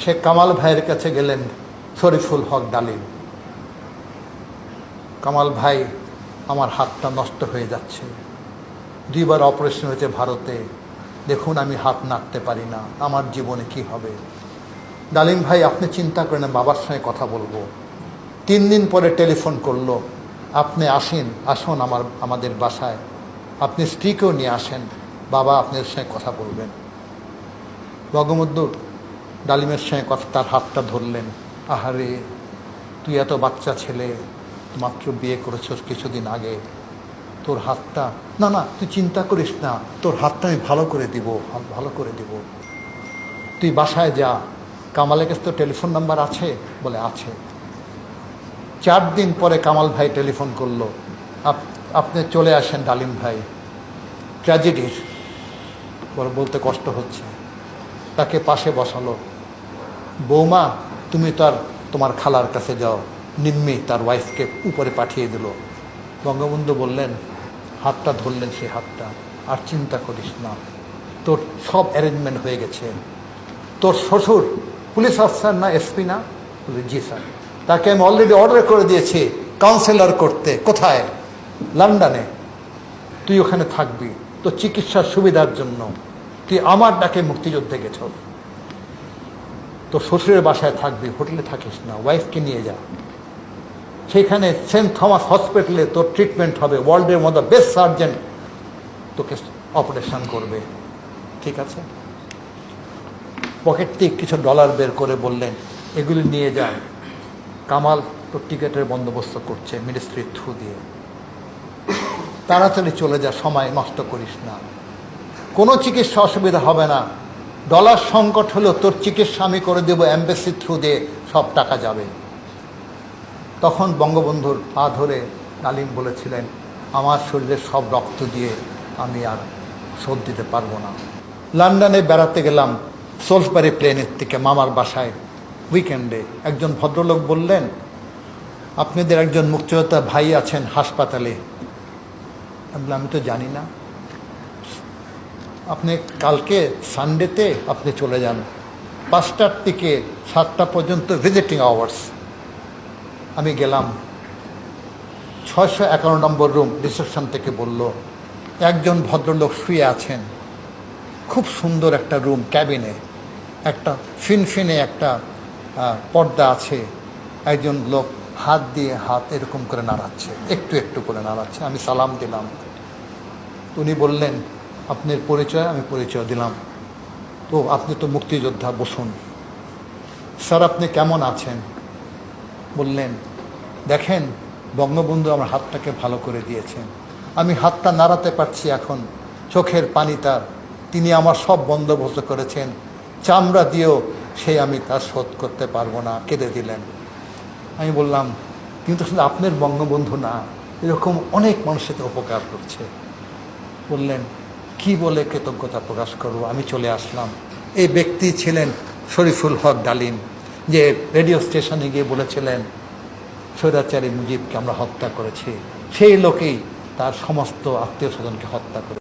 সে কামাল ভাইয়ের কাছে গেলেন, শরীফুল হক ডালিম। কামাল ভাই, আমার হাতটা নষ্ট হয়ে যাচ্ছে, 2 বার অপারেশন হয়েছে ভারতে, দেখুন আমি হাত নাড়তে পারি না, আমার জীবনে কি হবে। ডালিম ভাই, আপনি চিন্তা করেন, বাবার সঙ্গে কথা বলবো। 3 দিন পরে টেলিফোন করলো, আপনি আসুন আমাদের বাসায়, আপনি স্ত্রীকেও নিয়ে আসেন, বাবা আপনার সঙ্গে কথা বলবেন। বঙ্গবন্ধু ডালিমের সঙ্গে কথা, তার হাতটা ধরলেন। আহারে, তুই এত বাচ্চা ছেলে, মাত্র বিয়ে করেছিস কিছুদিন আগে, তোর হাতটা, না না তুই চিন্তা করিস না, তোর হাতটা আমি ভালো করে দিব, তুই বাসায় যা। কামালের কাছে তো টেলিফোন নাম্বার আছে? বলে আছে। 4 দিন পরে কামাল ভাই টেলিফোন করলো, আপনি চলে আসেন ডালিম ভাই, ট্র্যাজেডির, বলতে কষ্ট হচ্ছে। তাকে পাশে বসালো। বৌমা, তুমি তোমার খালার কাছে যাও। নিম্মি তার ওয়াইফকে উপরে পাঠিয়ে দিল। বঙ্গবন্ধু বললেন, হাতটা ধরলেন, সেই হাতটা, আর চিন্তা করিস না, তোর সব অ্যারেঞ্জমেন্ট হয়ে গেছে। তোর শ্বশুর পুলিশ অফিসার না, এসপি না? বলে জি স্যার। তাকে আমি অলরেডি অর্ডার করে দিয়েছি কাউন্সিলর করতে। কোথায়? লন্ডনে। তুই ওখানে থাকবি, তোর চিকিৎসার সুবিধার জন্য। তুই আমার ডাকে মুক্তিযুদ্ধে গেছ, তোর শ্বশুরের বাসায় থাকবি, হোটেলে থাকিস না, ওয়াইফকে নিয়ে যা। সেখানে সেন্ট থমাস হসপিটালে তোর ট্রিটমেন্ট হবে, ওয়ার্ল্ডের মধ্যে বেস্ট সার্জন তোকে অপারেশন করবে, ঠিক আছে? পকেট থেকে কিছু ডলার বের করে বললেন, এগুলি নিয়ে যান। কামাল তোর টিকিটের বন্দোবস্ত করছে মিনিস্ট্রির থ্রু দিয়ে, তাড়াতাড়ি চলে যা, সময় নষ্ট করিস না, কোনো চিকিৎসা অসুবিধা হবে না, ডলার সংকট হলেও তোর চিকিৎসা আমি করে দেবো, অ্যাম্বাসির থ্রু দিয়ে সব টাকা যাবে। তখন বঙ্গবন্ধুর পা ধরে ডালিম বলেছিলেন, আমার শরীরের সব রক্ত দিয়ে আমি আর শোধ দিতে পারবো না। লন্ডনে বেড়াতে গেলাম সোলসবারি প্লেনের থেকে মামার বাসায় উইকেন্ডে। একজন ভদ্রলোক বললেন, আপনাদের একজন মুক্তিযোদ্ধা ভাই আছেন হাসপাতালে। আমি তো জানি না। আপনি কালকে সানডেতে আপনি চলে যান, 5টার থেকে 7টা পর্যন্ত ভিজিটিং আওয়ার্স। আমি গেলাম, 651 নম্বর রুম, রিসেপশন থেকে বলল, একজন ভদ্রলোক শুয়ে আছেন, খুব সুন্দর একটা রুম, ক্যাবিনে একটা ফিনফিনে একটা পর্দা আছে, একজন লোক হাত দিয়ে হাত এরকম করে নাড়াচ্ছে, একটু একটু করে নাড়াচ্ছে। আমি সালাম দিলাম। উনি বললেন, আপনার পরিচয়? আমি পরিচয় দিলাম। তো আপনি তো মুক্তিযোদ্ধা, বসুন। স্যার আপনি কেমন আছেন? বললেন, দেখেন বঙ্গবন্ধু আমার হাতটাকে ভালো করে দিয়েছেন, আমি হাতটা নাড়াতে পারছি এখন, চোখের পানি তার, তিনি আমার সব বন্দোবস্ত করেছেন, চামড়া দিয়েও আমি তার শোধ করতে পারবো না। কেঁদে দিলেন। আমি বললাম, কিন্তু শুধু আপনার বঙ্গবন্ধু না, এরকম অনেক মানুষের উপকার করছে। বললেন, কি বলে কৃতজ্ঞতা প্রকাশ করব? আমি চলে আসলাম। এই ব্যক্তি ছিলেন শরীফুল হক ডালিম, যে রেডিও স্টেশনে গিয়ে বলেছিলেন স্বৈরাচারী মুজিবকে আমরা হত্যা করেছি। সেই লোকেই তার সমস্ত আত্মীয় স্বজনকে হত্যা করে।